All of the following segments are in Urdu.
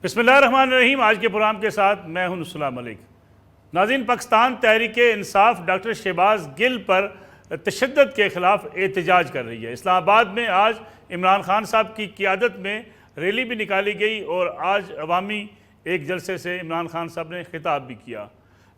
بسم اللہ الرحمن الرحیم۔ آج کے پروگرام کے ساتھ میں ہوں نصراللہ ملک۔ ناظرین، پاکستان تحریک انصاف ڈاکٹر شہباز گل پر تشدد کے خلاف احتجاج کر رہی ہے۔ اسلام آباد میں آج عمران خان صاحب کی قیادت میں ریلی بھی نکالی گئی اور آج عوامی ایک جلسے سے عمران خان صاحب نے خطاب بھی کیا۔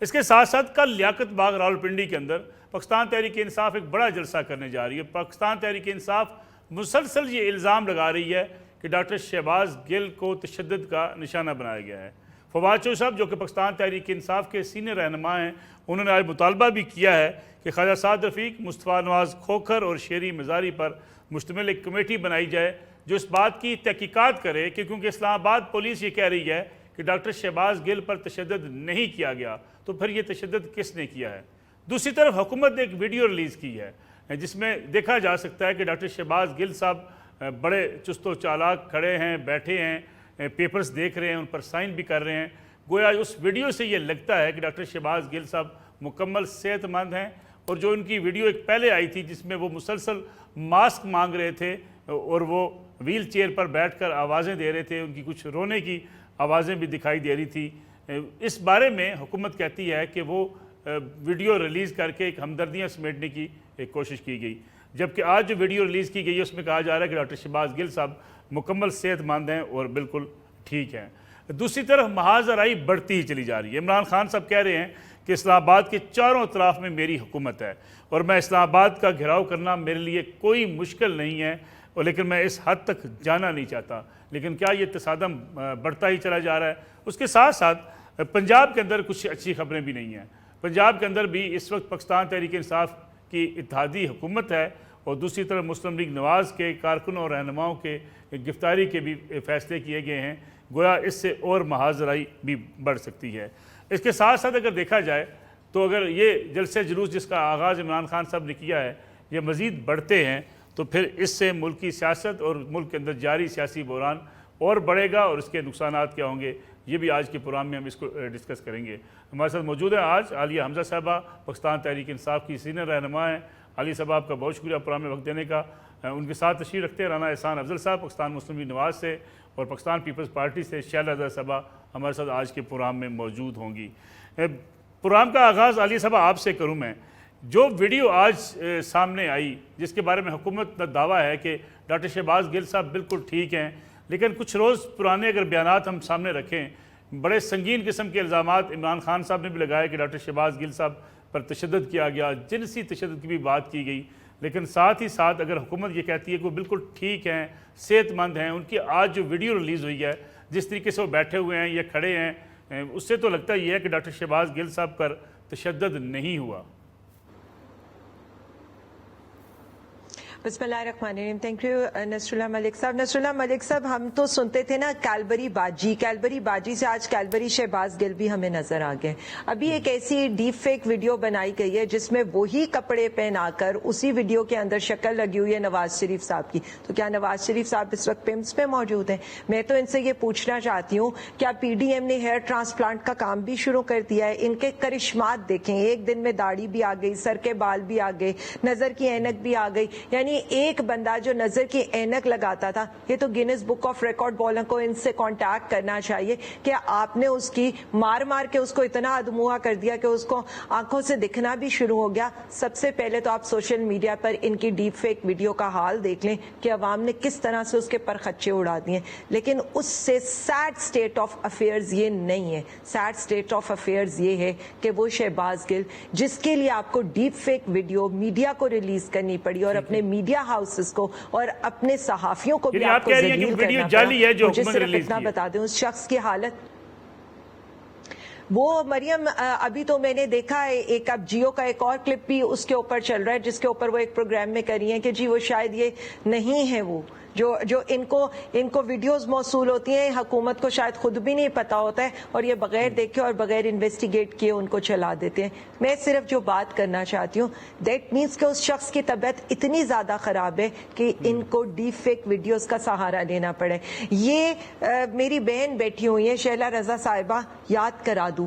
اس کے ساتھ ساتھ کل لیاقت باغ راولپنڈی کے اندر پاکستان تحریک انصاف ایک بڑا جلسہ کرنے جا رہی ہے۔ پاکستان تحریک انصاف مسلسل یہ الزام لگا رہی ہے کہ ڈاکٹر شہباز گل کو تشدد کا نشانہ بنایا گیا ہے۔ فواد چودھری صاحب جو کہ پاکستان تحریک انصاف کے سینئر رہنما ہیں، انہوں نے آج مطالبہ بھی کیا ہے کہ خواجہ سعد رفیق، مصطفیٰ نواز کھوکھر اور شیری مزاری پر مشتمل ایک کمیٹی بنائی جائے جو اس بات کی تحقیقات کرے کہ کیونکہ اسلام آباد پولیس یہ کہہ رہی ہے کہ ڈاکٹر شہباز گل پر تشدد نہیں کیا گیا، تو پھر یہ تشدد کس نے کیا ہے؟ دوسری طرف حکومت نے ایک ویڈیو ریلیز کی ہے جس میں دیکھا جا سکتا ہے کہ ڈاکٹر شہباز گل صاحب بڑے چست و چالاک کھڑے ہیں، بیٹھے ہیں، پیپرز دیکھ رہے ہیں، ان پر سائن بھی کر رہے ہیں۔ گویا اس ویڈیو سے یہ لگتا ہے کہ ڈاکٹر شہباز گل صاحب مکمل صحت مند ہیں، اور جو ان کی ویڈیو ایک پہلے آئی تھی جس میں وہ مسلسل ماسک مانگ رہے تھے اور وہ ویل چیئر پر بیٹھ کر آوازیں دے رہے تھے، ان کی کچھ رونے کی آوازیں بھی دکھائی دے رہی تھی۔ اس بارے میں حکومت کہتی ہے کہ وہ ویڈیو ریلیز کر کے ایک ہمدردیاں سمیٹنے کی ایک کوشش کی گئی، جبکہ آج جو ویڈیو ریلیز کی گئی ہے اس میں کہا جا رہا ہے کہ ڈاکٹر شہباز گل صاحب مکمل صحت مند ہیں اور بالکل ٹھیک ہیں۔ دوسری طرف محاذ آرائی بڑھتی ہی چلی جا رہی ہے۔ عمران خان صاحب کہہ رہے ہیں کہ اسلام آباد کے چاروں اطراف میں میری حکومت ہے اور میں اسلام آباد کا گھیراؤ کرنا میرے لیے کوئی مشکل نہیں ہے، اور لیکن میں اس حد تک جانا نہیں چاہتا۔ لیکن کیا یہ تصادم بڑھتا ہی چلا جا رہا ہے؟ اس کے ساتھ ساتھ پنجاب کے اندر کچھ اچھی خبریں بھی نہیں ہیں۔ پنجاب کے اندر بھی اس وقت پاکستان تحریک انصاف کی اتحادی حکومت ہے، اور دوسری طرف مسلم لیگ نواز کے کارکنوں اور رہنماؤں کے گرفتاری کے بھی فیصلے کیے گئے ہیں۔ گویا اس سے اور محاذ آرائی بھی بڑھ سکتی ہے۔ اس کے ساتھ ساتھ اگر دیکھا جائے تو اگر یہ جلسہ جلوس جس کا آغاز عمران خان صاحب نے کیا ہے یہ مزید بڑھتے ہیں تو پھر اس سے ملکی سیاست اور ملک کے اندر جاری سیاسی بحران اور بڑھے گا، اور اس کے نقصانات کیا ہوں گے یہ بھی آج کے پروگرام میں ہم اس کو ڈسکس کریں گے۔ ہمارے ساتھ موجود ہیں آج عالیہ حمزہ صاحبہ، پاکستان تحریک انصاف کی سینئر رہنما ہیں۔ عالیہ صاحب آپ کا بہت شکریہ پروگرام میں وقت دینے کا۔ ان کے ساتھ تشریف رکھتے ہیں رانا احسان افضل صاحب پاکستان مسلم لیگ نواز سے، اور پاکستان پیپلز پارٹی سے شیلا رضا صاحبہ ہمارے ساتھ آج کے پروگرام میں موجود ہوں گی۔ پروگرام کا آغاز عالیہ صاحبہ آپ سے کروں میں۔ جو ویڈیو آج سامنے آئی جس کے بارے میں حکومت کا دعویٰ ہے کہ ڈاکٹر شہباز گل صاحب بالکل ٹھیک ہیں، لیکن کچھ روز پرانے اگر بیانات ہم سامنے رکھیں، بڑے سنگین قسم کے الزامات عمران خان صاحب نے بھی لگائے کہ ڈاکٹر شہباز گل صاحب پر تشدد کیا گیا، جنسی تشدد کی بھی بات کی گئی، لیکن ساتھ ہی ساتھ اگر حکومت یہ کہتی ہے کہ وہ بالکل ٹھیک ہیں، صحت مند ہیں، ان کی آج جو ویڈیو ریلیز ہوئی ہے جس طریقے سے وہ بیٹھے ہوئے ہیں یا کھڑے ہیں، اس سے تو لگتا یہ ہے کہ ڈاکٹر شہباز گل صاحب پر تشدد نہیں ہوا۔ بسم اللہ الرحمن الرحیم۔ تھینک یو نصراللہ ملک صاحب۔ نصراللہ ملک صاحب، ہم تو سنتے تھے نا کیلبری باجی سے آج کیلبری شہباز گل بھی ہمیں نظر آ گئے۔ ابھی ایک ایسی ڈیپ فیک ویڈیو بنائی گئی ہے جس میں وہی کپڑے پہنا کر اسی ویڈیو کے اندر شکل لگی ہوئی ہے نواز شریف صاحب کی۔ تو کیا نواز شریف صاحب اس وقت پیمز پہ موجود ہیں؟ میں تو ان سے یہ پوچھنا چاہتی ہوں، کیا پی ڈی ایم نے ہیئر ٹرانسپلانٹ کا کام بھی شروع کر دیا ہے؟ ان کے کرشمات دیکھیں، ایک دن میں داڑھی بھی آ گئی، سر کے بال بھی آ گئے، نظر کی اینک بھی آ گئی۔ یعنی ایک بندہ جو نظر کی اینک لگاتا تھا، یہ تو گینس بک آف ریکارڈ والوں کو ان سے کانٹیکٹ کرنا چاہیے کہ آپ نے اس کی مار کے اس کو اتنا ادموا کر دیا کہ اس کو آنکھوں سے دکھنا بھی شروع ہو گیا۔ سب سے پہلے تو آپ سوشل میڈیا پر ان کی ڈیپ فیک ویڈیو کا حال دیکھ لیں کہ عوام نے کس طرح سے اس کے پر خچے اڑا دیے، لیکن اس سے سیڈ سٹیٹ آف افیئرز یہ نہیں ہے۔ سیڈ سٹیٹ آف افیئرز یہ ہے کہ وہ شہباز گل جس کے لیے آپ کو ڈیپ فیک ویڈیو میڈیا کو ریلیز کرنی پڑی اور اپنے میڈیا ہاؤسز کو اور اپنے صحافیوں کو بھی آپ کو ذلیل کرنا پڑا، مجھے صرف اتنا بتا دیں اس شخص کی حالت۔ وہ مریم، ابھی تو میں نے دیکھا ہے ایک اب جیو کا ایک اور کلپ بھی اس کے اوپر چل رہا ہے جس کے اوپر وہ ایک پروگرام میں کر رہی ہیں کہ جی وہ شاید یہ نہیں ہے، وہ جو ان کو ویڈیوز موصول ہوتی ہیں حکومت کو شاید خود بھی نہیں پتا ہوتا ہے، اور یہ بغیر دیکھے اور بغیر انویسٹیگیٹ کیے ان کو چلا دیتے ہیں۔ میں صرف جو بات کرنا چاہتی ہوں دیٹ مینس کہ اس شخص کی طبیعت اتنی زیادہ خراب ہے کہ ان کو ڈیپ فیک ویڈیوز کا سہارا لینا پڑے۔ یہ میری بہن بیٹھی ہوئی ہے شیلا رضا صاحبہ، یاد کرا دوں،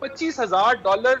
$25,000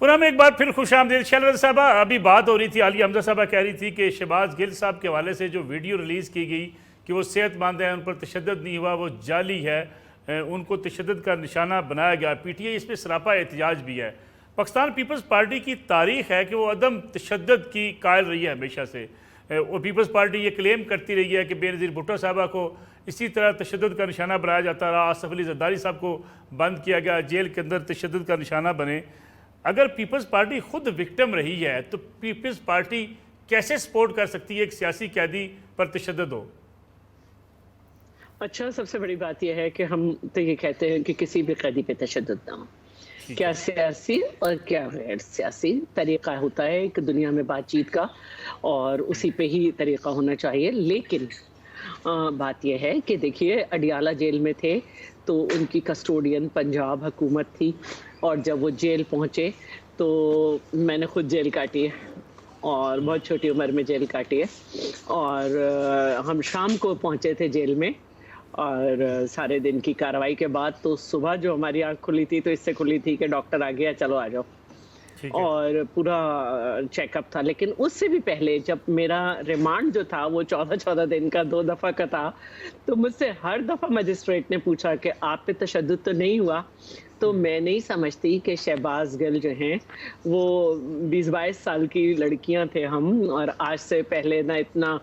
پورا میں ایک بار پھر خوش آمدید. شیلا صاحبہ, ابھی بات ہو رہی تھی, عالیہ حمزہ صاحبہ کہہ رہی تھی کہ شہباز گل صاحب کے حوالے سے جو ویڈیو ریلیز کی گئی کہ وہ صحت مند ہیں, ان پر تشدد نہیں ہوا, وہ جعلی ہے, ان کو تشدد کا نشانہ بنایا گیا. پی ٹی آئی اس پہ سراپا احتجاج بھی ہے. پاکستان پیپلز پارٹی کی تاریخ ہے کہ وہ عدم تشدد کی قائل رہی ہے ہمیشہ سے, اور پیپلز پارٹی یہ کلیم کرتی رہی ہے کہ بے نظیر بھٹو صاحبہ کو اسی طرح تشدد کا نشانہ بنایا جاتا رہا, آصف علی زرداری صاحب کو بند کیا گیا, جیل کے اندر تشدد کا نشانہ بنے. اگر پیپلز پارٹی خود وکٹم رہی ہے تو پیپلز پارٹی کیسے سپورٹ کر سکتی ہے ایک سیاسی قیدی پر تشدد ہو؟ اچھا, سب سے بڑی بات یہ ہے کہ ہم تو یہ کہتے ہیں کہ کسی بھی قیدی پہ تشدد نہ ہو. کیا سیاسی اور کیا غیر سیاسی طریقہ ہوتا ہے کہ دنیا میں بات چیت کا, اور اسی پہ ہی طریقہ ہونا چاہیے. لیکن بات یہ ہے کہ دیکھیے, اڈیالہ جیل میں تھے تو ان کی کسٹوڈین پنجاب حکومت تھی, اور جب وہ جیل پہنچے تو میں نے خود جیل کاٹی ہے, اور بہت چھوٹی عمر میں جیل کاٹی ہے. اور ہم شام کو پہنچے تھے جیل میں, اور سارے دن کی کارروائی کے بعد تو صبح جو ہماری آنکھ کھلی تھی تو اس سے کھلی تھی کہ ڈاکٹر آ گیا, چلو آ جاؤ, اور پورا چیک اپ تھا. لیکن اس سے بھی پہلے جب میرا ریمانڈ جو تھا وہ 14 دن کا 2 دفعہ کا تھا, تو مجھ سے ہر دفعہ مجسٹریٹ نے پوچھا کہ آپ پہ تشدد تو نہیں ہوا. تو میں نہیں سمجھتی کہ شہباز گل جو ہیں وہ 20-22 سال کی لڑکیاں تھے ہم, اور آج سے پہلے نہ اتنا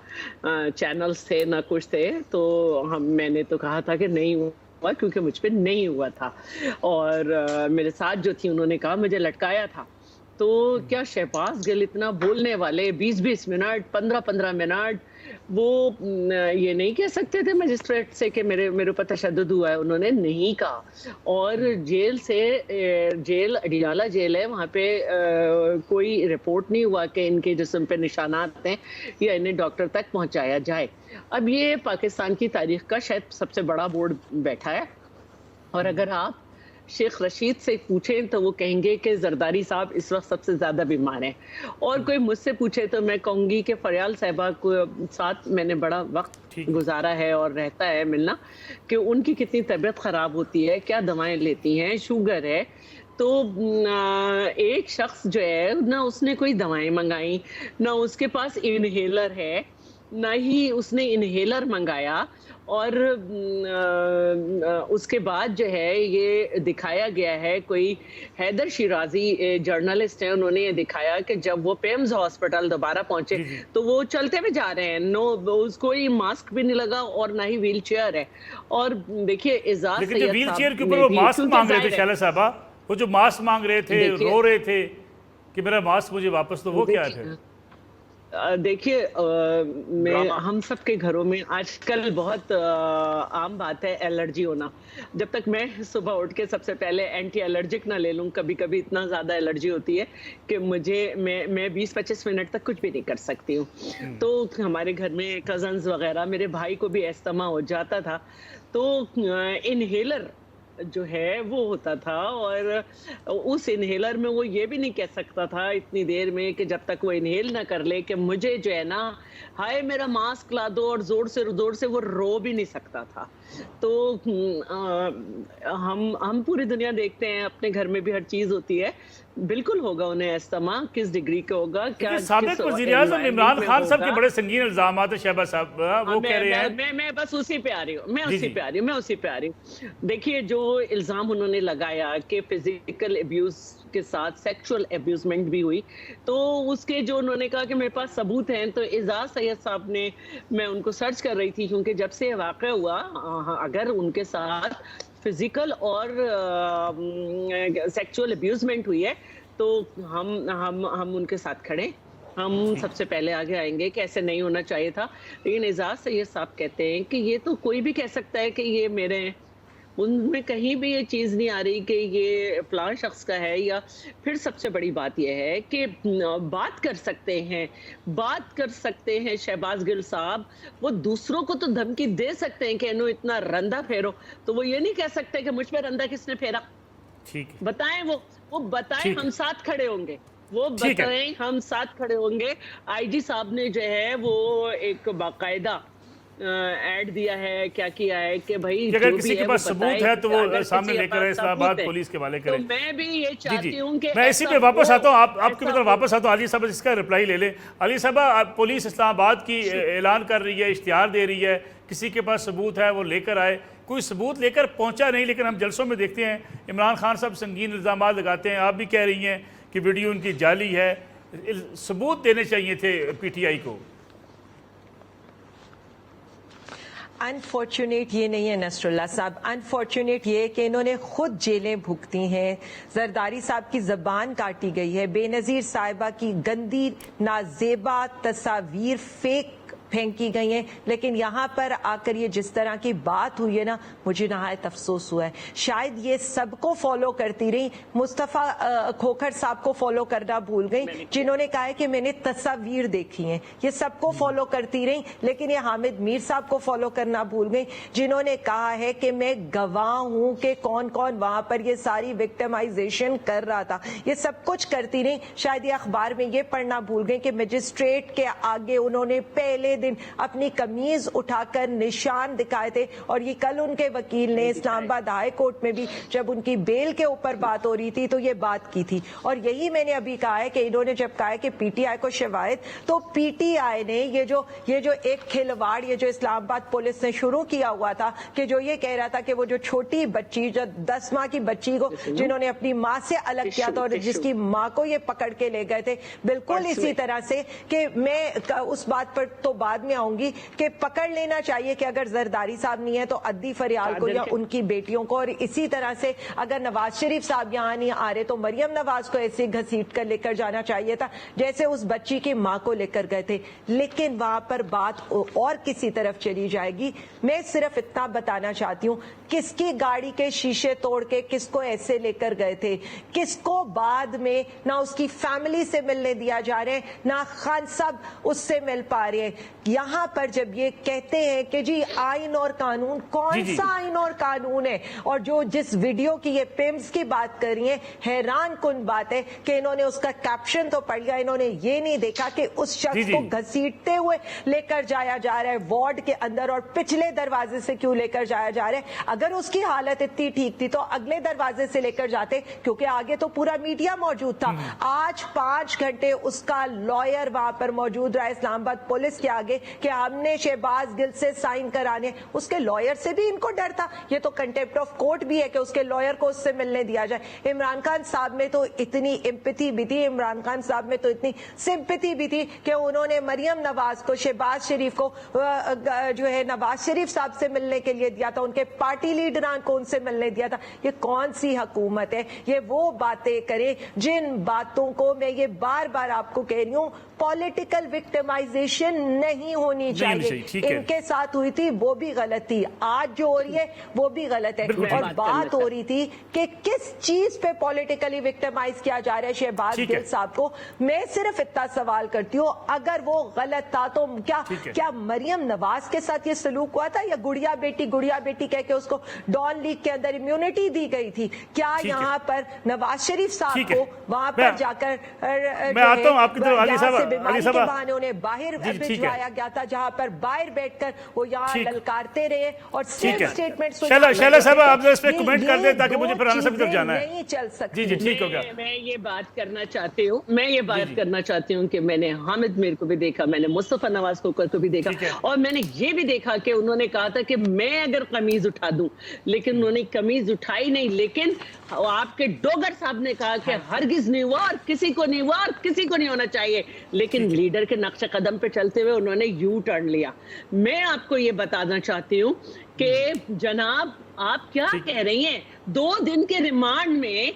چینلز تھے نہ کچھ تھے, تو میں نے تو کہا تھا کہ نہیں ہوا, کیونکہ مجھ پہ نہیں ہوا تھا. اور میرے ساتھ جو تھی انہوں نے کہا مجھے لٹکایا تھا. تو کیا شہباز گل اتنا بولنے والے 20-20 منٹ 15-15 منٹ وہ یہ نہیں کہہ سکتے تھے مجسٹریٹ سے کہ میرے اوپر تشدد ہوا ہے؟ انہوں نے نہیں کہا. اور جیل سے, جیل اڈیالہ جیل ہے, وہاں پہ کوئی رپورٹ نہیں ہوا کہ ان کے جسم پہ نشانات ہیں یا انہیں ڈاکٹر تک پہنچایا جائے. اب یہ پاکستان کی تاریخ کا شاید سب سے بڑا بورڈ بیٹھا ہے, اور اگر آپ شیخ رشید سے پوچھیں تو وہ کہیں گے کہ زرداری صاحب اس وقت سب سے زیادہ بیمار ہیں. اور کوئی مجھ سے پوچھے تو میں کہوں گی کہ فریال صاحبہ کو ساتھ میں نے بڑا وقت گزارا ہے اور رہتا ہے ملنا, کہ ان کی کتنی طبیعت خراب ہوتی ہے, کیا دوائیں لیتی ہیں, شوگر ہے. تو ایک شخص جو ہے نہ اس نے کوئی دوائیں منگائیں, نہ اس کے پاس انہیلر ہے, نہ ہی اس نے انہیلر منگایا. اور اس کے بعد جو ہے یہ دکھایا گیا ہے, کوئی حیدر شیرازی جرنلسٹ ہیں, انہوں نے یہ دکھایا کہ جب وہ پیمز ہاسپٹل دوبارہ پہنچے تو وہ چلتے ہوئے جا رہے ہیں, اس کوئی ماسک بھی نہیں لگا اور نہ ہی ویل چیئر ہے. اور دیکھیے اعزاز سید صاحب ویل چیئر کے اوپر وہ ماسک مانگ رہے تھے شیلا صاحبہ, وہ جو ماسک مانگ رہے تھے, رو رہے تھے کہ میرا ماسک مجھے واپس, تو وہ کیا تھے؟ دیکھیے, ہم سب کے گھروں میں آج کل بہت عام بات ہے الرجی ہونا. جب تک میں صبح اٹھ کے سب سے پہلے اینٹی الرجک نہ لے لوں, کبھی کبھی اتنا زیادہ الرجی ہوتی ہے کہ میں 20-25 منٹ تک کچھ بھی نہیں کر سکتی ہوں. تو ہمارے گھر میں کزنز وغیرہ, میرے بھائی کو بھی استما ہو جاتا تھا, تو انہیلر جو ہے وہ ہوتا تھا, اور اس انہیلر میں وہ یہ بھی نہیں کہہ سکتا تھا اتنی دیر میں کہ جب تک وہ انہیل نہ کر لے کہ مجھے جو ہے نا ہائے میرا ماسک لا دو, اور زور سے وہ رو بھی نہیں سکتا تھا. تو ہم پوری دنیا دیکھتے ہیں, اپنے گھر میں بھی ہر چیز ہوتی ہے, بالکل ہوگا انہیں استما, کس ڈگری کا ہوگا. کیا سابق وزیر اعظم عمران خان صاحب کے بڑے سنگین الزامات ہیں شہباز صاحب, وہ کہہ رہے ہیں. میں بس اسی پہ آ رہی ہوں, دیکھیے جو الزام انہوں نے لگایا کہ فزیکل ابیوز کے ساتھ سیکچول ابیوزمنٹ بھی ہوئی, تو اس کے جو انہوں نے کہا کہ میرے پاس ثبوت ہیں, تو اعزاز سید صاحب نے, میں ان کو سرچ کر رہی تھی کیونکہ جب سے واقع ہوا, اگر ان کے ساتھ فزیکل اور سیکچول ابیوزمنٹ ہوئی ہے تو ہم ان کے ساتھ کھڑے, ہم سب سے پہلے آگے آئیں گے کہ ایسے نہیں ہونا چاہیے تھا. لیکن اعزاز سید صاحب کہتے ہیں کہ یہ تو کوئی بھی کہہ سکتا ہے کہ یہ میرے ہیں, ان میں کہیں بھی یہ چیز نہیں آ رہی کہ یہ فلاں شخص کا ہے. یا پھر سب سے بڑی بات یہ ہے کہ بات کر سکتے ہیں شہباز گل صاحب, وہ دوسروں کو تو دھمکی دے سکتے ہیں کہ انہوں اتنا رندہ پھیرو, تو وہ یہ نہیں کہہ سکتے کہ مجھ پہ رندہ کس نے پھیرا. بتائیں, وہ بتائیں, ہم ساتھ کھڑے ہوں گے, وہ بتائیں, ہم ساتھ کھڑے ہوں گے. آئی جی صاحب نے جو ہے وہ ایک باقاعدہ ایڈ دیا ہے، کیا کیا ہے کہ بھائی اگر جو کسی بھی کے ہے پاس وہ ثبوت بتائے، ہے تو وہ اگر سامنے کسی لے کے کر آئے، پاس اسلام آباد ثبوت ہے پولیس کے حوالے تو کریں. میں بھی یہ جی چاہتی ہوں کہ میں اسی پہ واپس آتا ہوں، آپ کی طرف واپس آتا ہوں. علی صاحب اس کا رپلائی لے لیں. علی صاحب، پولیس اسلام آباد کی اعلان کر رہی ہے، اشتہار دے رہی ہے، کسی کے پاس ثبوت ہے وہ لے کر آئے. کوئی ثبوت لے کر پہنچا نہیں، لیکن ہم جلسوں میں دیکھتے ہیں عمران خان صاحب سنگین الزامات لگاتے ہیں. آپ بھی کہہ رہی ہیں کہ ویڈیو ان کی جعلی ہے. ثبوت دینے چاہیے تھے پی ٹی آئی کو. انفارچونیٹ یہ نہیں ہے نصر اللہ صاحب، انفارچونیٹ یہ کہ انہوں نے خود جیلیں بھگتی ہیں. زرداری صاحب کی زبان کاٹی گئی ہے، بے نظیر صاحبہ کی گندی نازیبا تصاویر فیک پھینکی گئی ہیں. لیکن یہاں پر آ کر یہ جس طرح کی بات ہوئی ہے نا، مجھے نہایت افسوس ہوا ہے. شاید یہ سب کو فالو کرتی رہی، مصطفیٰ کھوکھر صاحب کو فالو کرنا بھول گئی، جنہوں نے کہا ہے کہ میں نے تصاویر دیکھی ہیں. یہ سب کو فالو کرتی رہی، لیکن یہ حامد میر صاحب کو فالو کرنا بھول گئی، جنہوں نے کہا ہے کہ میں گواہ ہوں کہ کون کون وہاں پر یہ ساری وکٹمائزیشن کر رہا تھا. یہ سب کچھ کرتی رہی. شاید یہ اخبار میں یہ پڑھنا بھول گئی کہ مجسٹریٹ کے آگے انہوں نے پہلے دن اپنی قمیض اٹھا کر نشان دکھائے تھے. اور یہ کل ان کے وکیل نے اسلام آباد ہائی کورٹ میں بھی جب ان کی بیل کے اوپر بات ہو رہی تھی تو یہ بات کی تھی. اور یہی میں نے ابھی کہا ہے کہ انہوں نے جب کہا ہے کہ پی ٹی آئی کو شواہد، تو پی ٹی آئی نے یہ جو ایک کھلواڑ یہ جو اسلام آباد پولیس نے شروع کیا ہوا تھا کہ جو یہ کہہ رہا تھا کہ وہ جو چھوٹی بچی، جو 10 ماہ کی بچی کو جنہوں نے اپنی ماں سے الگ کیا تھا اور جس کی ماں کو یہ پکڑ کے لے گئے تھے، بالکل اسی طرح سے کہ میں اس بات پر تو بعد میں آؤں گی کہ پکڑ لینا چاہیے کہ اگر زرداری صاحب نہیں ہے تو عدی فریال کو یا ان کی بیٹیوں کو. اور اسی طرح سے اگر نواز شریف صاحب یہاں نہیں آ رہے تو مریم نواز کو ایسے گھسیٹ کر لے کر جانا چاہیے تھا جیسے اس بچی کی ماں کو لے کر گئے تھے. لیکن وہاں پر بات اور کسی طرف چلی جائے گی. میں صرف اتنا بتانا چاہتی ہوں، کس کی گاڑی کے شیشے توڑ کے کس کو ایسے لے کر گئے تھے، کس کو بعد میں نہ اس کی فیملی سے ملنے دیا جا رہے ہیں، نہ خان صاحب اس سے مل پا رہے ہیں. یہاں پر جب یہ کہتے ہیں کہ جی آئین اور قانون، کون سا آئین اور قانون ہے؟ اور جو جس ویڈیو کی یہ پیمز کی بات کر رہی ہیں، حیران کن بات ہے کہ انہوں نے اس کا کیپشن تو پڑھ لیا، انہوں نے یہ نہیں دیکھا کہ اس شخص کو گھسیٹتے ہوئے لے کر جایا جا رہا ہے وارڈ کے اندر اور پچھلے دروازے سے کیوں لے کر جایا جا رہا ہے. اگر اس کی حالت اتنی ٹھیک تھی تو اگلے دروازے سے لے کر جاتے، کیونکہ آگے تو پورا میڈیا موجود تھا. آج 5 گھنٹے اس کا لائر وہاں پر موجود رہا اسلام آباد پولیس کے آگے کہ ہم نے شہباز گل سے سائن کرانے. اس کے لائر سے بھی ان کو ڈر تھا. یہ تو کنٹیمپٹ آف کورٹ بھی ہے کہ اس کے لائر کو اس سے ملنے دیا جائے. عمران خان صاحب میں تو اتنی امپیتھی بھی تھی، عمران خان صاحب میں تو اتنی سمپیتھی بھی تھی کہ انہوں نے مریم نواز کو، شہباز شریف کو جو ہے نواز شریف صاحب سے ملنے کے لیے دیا تھا، ان کے پارٹی لیڈران کو ان سے ملنے دیا تھا. یہ کون سی حکومت ہے؟ یہ وہ باتیں کریں جن باتوں کو میں یہ بار بار آپ کو کہہ رہی ہوں، پولیٹیکل وکٹمائزیشن نہیں ہونی چاہیے. ان کے ساتھ ہوئی تھی وہ بھی غلط تھی، آج جو ہو رہی ہے وہ بھی غلط ہے. اور بات ہو رہی تھی کہ کس چیز پہ پولیٹیکلی وکٹمائز کیا جا رہا ہے شہباز گل صاحب کو. میں صرف اتنا سوال کرتی ہوں، اگر وہ غلط تھا تو کیا مریم نواز کے ساتھ یہ سلوک ہوا تھا، یا گڑیا بیٹی کہہ کے اس کو ڈان لیگ کے اندر امیونٹی دی گئی تھی؟ کیا یہاں پر نواز شریف صاحب کو وہاں پر جا کر میں آتا ہوں آپ کی طرف علی صاحب، بیماری کے بہانے انہیں باہر بھجوایا گیا تھا، جہاں پر باہر بیٹھ کر وہ یہاں للکارتے رہے اور صرف اسٹیٹمنٹ شیلا صاحب آپ اس پہ کمنٹ کر دیں تاکہ مجھے پھر رانا صاحب کی طرف جانا ہے. نہیں چل سکتی. جی ٹھیک ہو گیا. میں یہ بات کرنا چاہتی ہوں کہ میں نے حامد میر کو بھی دیکھا، میں نے مصطفیٰ نواز کو بھی دیکھا، اور میں نے یہ بھی دیکھا کہ انہوں نے کہا تھا کہ میں اگر قمیض اٹھا دوں، لیکن انہوں نے قمیض اٹھائی نہیں. لیکن آپ کے ڈوگر صاحب نے کہا کہ ہرگز نہیں ہوا اور کسی کو نہیں ہوا اور کسی کو نہیں ہونا چاہیے. لیکن لیڈر کے نقش قدم پہ چلتے ہوئے انہوں نے یو ٹرن لیا. میں آپ کو یہ بتانا چاہتی ہوں کہ جناب آپ کیا کہہ رہی ہیں؟ 2 دن کے ریمانڈ میں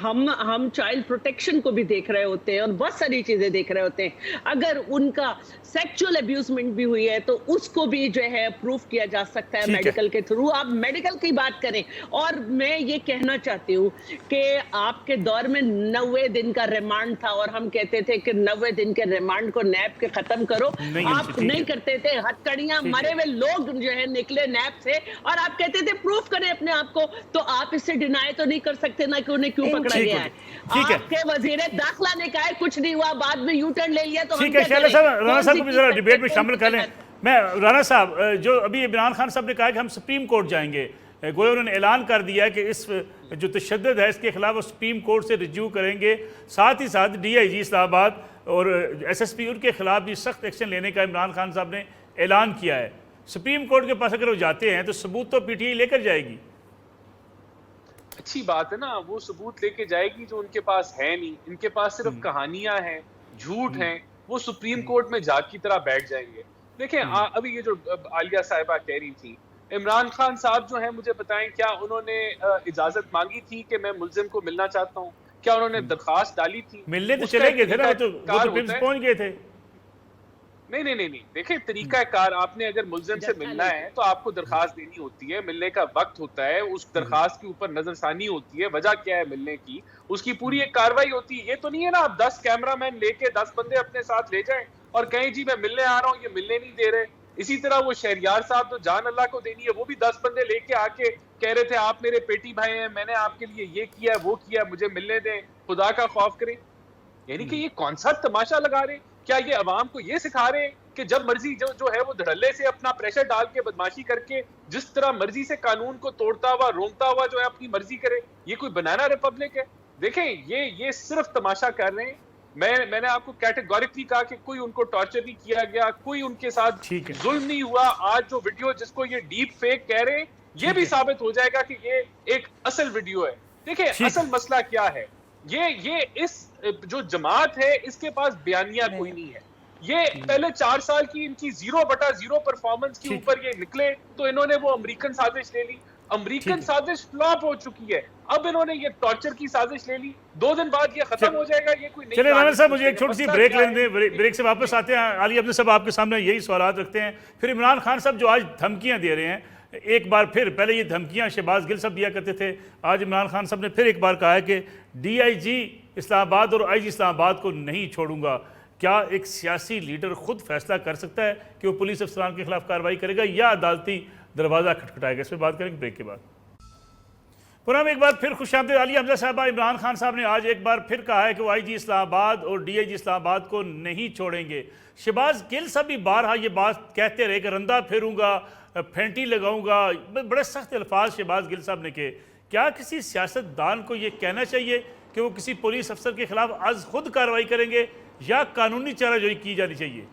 ہم چائلڈ پروٹیکشن کو بھی دیکھ رہے ہوتے ہیں اور بہت ساری چیزیں دیکھ رہے ہوتے ہیں. اگر ان کا سیکچول ابیوزمنٹ بھی ہوئی ہے تو اس کو بھی جو ہے پروف کیا جا سکتا ہے میڈیکل کے تھرو. آپ میڈیکل کی بات کریں. اور میں یہ کہنا چاہتی ہوں کہ آپ کے دور میں 90 دن کا ریمانڈ تھا اور ہم کہتے تھے کہ 90 دن کے ریمانڈ کو نیب کے ختم کرو. آپ نہیں کرتے تھے. ہتکڑیاں مرے ہوئے لوگ جو ہے نکلے نیب سے اور آپ کہتے تھے پروف کریں اپنے آپ کو. تو آپ اس سے ڈینائی تو نہیں کر سکتے نا کہ انہیں کیوں پکڑا گیا ہے. آپ کے وزیر داخلہ نے کہا ہے کچھ نہیں ہوا، بعد میں یو ٹرن لے لیا. تو ٹھیک ہے شیلا صاحب، رانا صاحب کو بھی ذرا ڈیبیٹ میں شامل کر لیں. میں رانا صاحب جو ابھی عمران خان صاحب نے کہا کہ ہم سپریم کورٹ جائیں گے، گویا انہوں نے اعلان کر دیا کہ اس جو تشدد ہے اس کے خلاف وہ سپریم کورٹ سے رجوع کریں گے، ساتھ ہی ساتھ ڈی آئی جی اسلام آباد اور ایس ایس پی ان کے خلاف بھی سخت ایکشن لینے کا عمران خان صاحب نے اعلان کیا ہے۔ سپریم کورٹ کے پاس اگر وہ جاتے ہیں تو ثبوت تو پی ٹی آئی لے کر جائے گی۔ اچھی بات ہے نا، وہ ثبوت لے کے جائے گی جو ان کے پاس ہے نہیں، ان کے پاس صرف کہانیاں ہیں، جھوٹ ہیں، وہ سپریم کورٹ میں جاگ کی طرح بیٹھ جائیں گے۔ دیکھیں ابھی یہ جو عالیہ صاحبہ کہہ رہی تھی، عمران خان صاحب جو ہیں مجھے بتائیں کیا انہوں نے اجازت مانگی تھی کہ میں ملزم کو ملنا چاہتا ہوں؟ کیا انہوں نے درخواست ڈالی تھی؟ ملنے تو چلے گئے تھے نا، وہ تو پہنچ گئے تھے۔ نہیں دیکھیں طریقہ کار، آپ نے اگر ملزم سے ملنا ہے تو آپ کو درخواست دینی ہوتی ہے، ملنے کا وقت ہوتا ہے، اس درخواست کے اوپر نظر ثانی ہوتی ہے، وجہ کیا ہے ملنے کی، اس کی پوری ایک کاروائی ہوتی ہے۔ یہ تو نہیں ہے نا آپ 10 کیمرہ مین لے کے 10 بندے اپنے ساتھ لے جائیں اور کہیں جی میں ملنے آ رہا ہوں، یہ ملنے نہیں دے رہے۔ اسی طرح وہ شہریار صاحب تو جان اللہ کو دینی ہے، وہ بھی 10 بندے لے کے آ کے کہہ رہے تھے آپ میرے پیٹی بھائی ہیں، میں نے آپ کے لیے یہ کیا وہ کیا، مجھے ملنے دیں، خدا کا خوف کریں۔ یعنی کہ یہ کون سا تماشا لگا رہے؟ کیا یہ عوام کو یہ سکھا رہے ہیں کہ جب مرضی جو ہے وہ دھڑلے سے اپنا پریشر ڈال کے بدماشی کر کے جس طرح مرضی سے قانون کو توڑتا ہوا رونگتا ہوا جو ہے اپنی مرضی کرے؟ یہ کوئی بنانا ریپبلک ہے؟ دیکھیں یہ صرف تماشا کر رہے ہیں۔ میں نے آپ کو کیٹیگوریکلی کہا کہ کوئی ان کو ٹارچر نہیں کیا گیا، کوئی ان کے ساتھ ظلم نہیں ہوا۔ آج جو ویڈیو جس کو یہ ڈیپ فیک کہہ رہے ہیں، یہ بھی ثابت ہو جائے گا کہ یہ ایک اصل ویڈیو ہے۔ دیکھیں اصل مسئلہ کیا ہے، یہ اس جو جماعت ہے اس کے پاس بیانیہ کوئی نہیں ہے۔ یہ پہلے 4 سال کی ان کی 0/0 پرفارمنس کے اوپر یہ نکلے تو انہوں نے وہ امریکن سازش لے لی، امریکن سازش فلاپ ہو چکی ہے، اب انہوں نے یہ ٹارچر کی سازش لے لی، 2 دن بعد یہ ختم ہو جائے گا۔ یہ کوئی نہیں۔ چلے رانا صاحب مجھے ایک چھوٹی سی بریک لینے دیں، بریک سے واپس آتے ہیں۔ علی عبد صاحب آپ کے سامنے یہی سوالات رکھتے ہیں، پھر عمران خان صاحب جو آج دھمکیاں دے رہے ہیں، ایک بار پھر پہلے یہ دھمکیاں شہباز گل صاحب دیا کرتے تھے، آج عمران خان صاحب نے پھر ایک بار کہا ہے کہ ڈی آئی جی اسلام آباد اور آئی جی اسلام آباد کو نہیں چھوڑوں گا۔ کیا ایک سیاسی لیڈر خود فیصلہ کر سکتا ہے کہ وہ پولیس افسران کے خلاف کارروائی کرے گا یا عدالتی دروازہ کھٹکھٹائے گا؟ اس پہ بات کریں گے بریک کے بعد۔ پرام ایک بار پھر خوش آمدید عالیہ حمزہ صاحبہ۔ عمران خان صاحب نے آج ایک بار پھر کہا ہے کہ وہ آئی جی اسلام آباد اور ڈی آئی جی اسلام آباد کو نہیں چھوڑیں گے۔ شہباز گل صاحب بھی بارہا یہ بات کہتے رہے کہ رندہ پھیروں گا، پھینٹی لگاؤں گا، بڑے سخت الفاظ شہباز گل صاحب نے کہے۔ کیا کسی سیاستدان کو یہ کہنا چاہیے کہ وہ کسی پولیس افسر کے خلاف از خود کارروائی کریں گے یا قانونی چارہ جوئی کی جانی چاہیے؟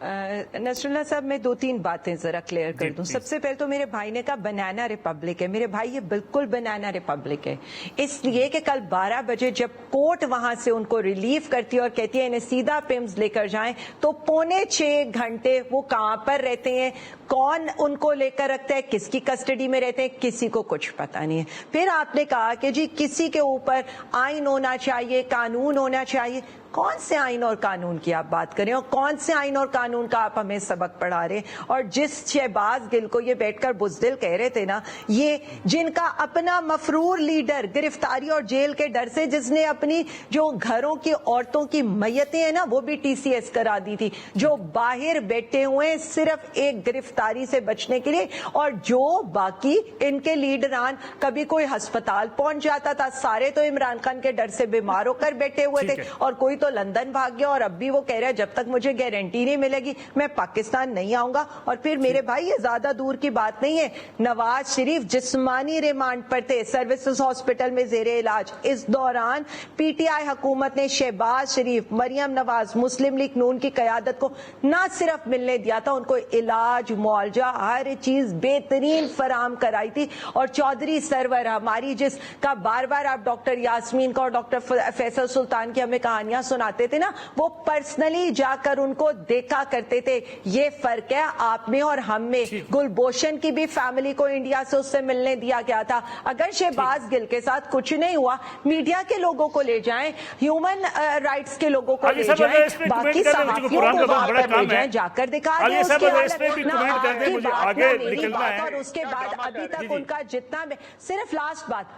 نصر اللہ صاحب میں 2-3 باتیں ذرا کلیئر کر دوں۔ سب سے پہلے تو میرے بھائی نے کہا بنانا ریپبلک ہے، میرے بھائی یہ بالکل بنانا ریپبلک ہے، اس لیے کہ کل 12 بجے جب کورٹ وہاں سے ان کو ریلیف کرتی ہے اور کہتی ہے انہیں سیدھا پیمز لے کر جائیں، تو 5.25 گھنٹے وہ کہاں پر رہتے ہیں، کون ان کو لے کر رکھتا ہے، کس کی کسٹڈی میں رہتے ہیں، کسی کو کچھ پتا نہیں ہے۔ پھر آپ نے کہا کہ جی کسی کے اوپر آئین ہونا چاہیے، قانون ہونا چاہیے۔ کون سے آئین اور قانون کی آپ بات کریں اور کون سے آئین اور قانون کا آپ ہمیں سبق پڑھا رہے ہیں؟ اور جس شہباز گل کو یہ بیٹھ کر بزدل کہہ رہے تھے نا، یہ جن کا اپنا مفرور لیڈر گرفتاری اور جیل کے ڈر سے، جس نے اپنی جو گھروں کی عورتوں کی میتیں ہیں نا وہ بھی ٹی سی ایس کرا دی تھی، جو باہر بیٹھے ہوئے صرف ایک گرفتاری سے بچنے کے لیے، اور جو باقی ان کے لیڈران کبھی کوئی ہسپتال پہنچ جاتا تھا، سارے تو عمران خان کے ڈر سے بیمار ہو کر بیٹھے ہوئے تھے، اور کوئی تو لندن بھاگ گیا، اور اب بھی وہ کہہ رہا ہے جب تک مجھے گارنٹی نہیں ملے گی میں پاکستان نہیں آؤں گا۔ اور پھر میرے بھائی یہ زیادہ دور کی بات نہیں ہے، نواز شریف جسمانی ریمانڈ پر تھے سروسز ہاسپٹل میں زیر علاج، اس دوران پی ٹی آئی حکومت نے شہباز شریف، مریم نواز، مسلم لیگ نون کی قیادت کو نہ صرف ملنے دیا تھا، ان کو علاج، معالجہ، ہر چیز بہترین فراہم کرائی تھی۔ اور چودھری سرور ہماری جس کا بار بار آپ ڈاکٹر یاسمین کا اور ڈاکٹر فیصل سلطان کی ہمیں کہانیاں سناتے تھے نا، وہ پرسنلی جا کر ان کو دیکھا کرتے تھے۔ یہ فرق ہے آپ میں اور ہم میں۔ گلبوشن کی بھی فیملی کو انڈیا سے اس سے ملنے دیا گیا تھا۔ اگر شہباز گل کے ساتھ کچھ نہیں ہوا، میڈیا کے لوگوں کو لے جائیں، ہیومن رائٹس کے لوگوں کو لے جائیں، باقی صحافیوں کو وہاں پر لے جائیں، جا کر دکھا دیں اس کی حالت، نہ آپ کی بات نہ میری بات۔ اور اس کے بعد ابھی تک ان کا جتنا، صرف لاسٹ بات،